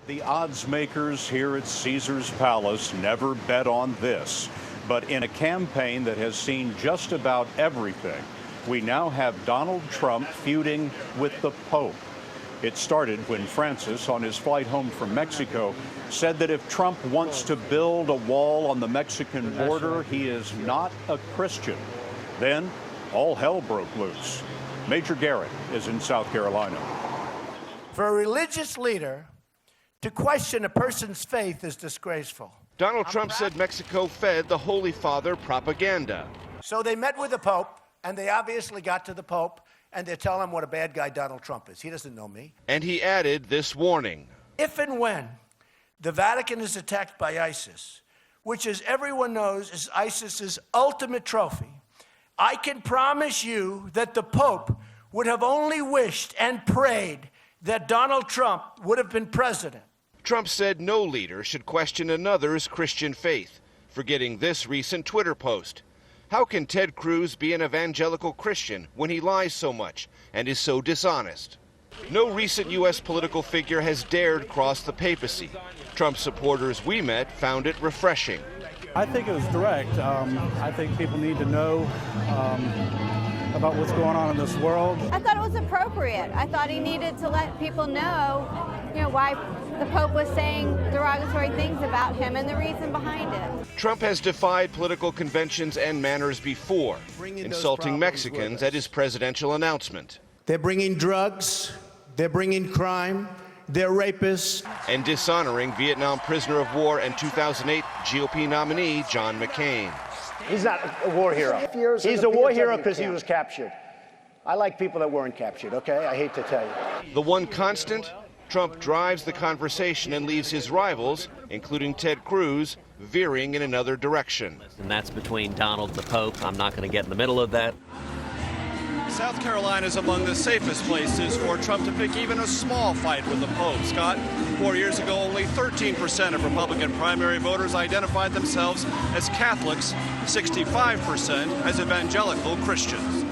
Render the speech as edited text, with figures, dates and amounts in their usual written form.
The odds makers here at Caesar's Palace never bet on this. But in a campaign that has seen just about everything, we now have Donald Trump feuding with the Pope. It started when Francis, on his flight home from Mexico, said that if Trump wants to build a wall on the Mexican border, he is not a Christian. Then all hell broke loose. Major Garrett is in South Carolina. For a religious leader to question a person's faith is disgraceful. Donald Trump said Mexico fed the Holy Father propaganda. So they met with the Pope, and they obviously got to the Pope, and they're telling him what a bad guy Donald Trump is. He doesn't know me. And he added this warning. If and when the Vatican is attacked by ISIS, which, as everyone knows, is ISIS's ultimate trophy, I can promise you that the Pope would have only wished and prayed that Donald Trump would have been president. Trump said no leader should question another's Christian faith, forgetting this recent Twitter post. How can Ted Cruz be an evangelical Christian when he lies so much and is so dishonest? No recent U.S. political figure has dared cross the papacy. Trump supporters we met found it refreshing. I think it was direct. I think people need to know about what's going on in this world. I thought it was appropriate. I thought he needed to let people know, why the Pope was saying derogatory things about him and the reason behind it. Trump has defied political conventions and manners before, insulting Mexicans at his presidential announcement. They're bringing drugs, they're bringing crime, they're rapists. And dishonoring Vietnam prisoner of war and 2008 GOP nominee John McCain. He's not a war hero. He's a war hero because he was captured. I like people that weren't captured, okay? I hate to tell you. The one constant? Trump drives the conversation and leaves his rivals, including Ted Cruz, veering in another direction. And that's between Donald and the Pope. I'm not going to get in the middle of that. South Carolina is among the safest places for Trump to pick even a small fight with the Pope. Scott, 4 years ago, only 13% of Republican primary voters identified themselves as Catholics, 65% as evangelical Christians.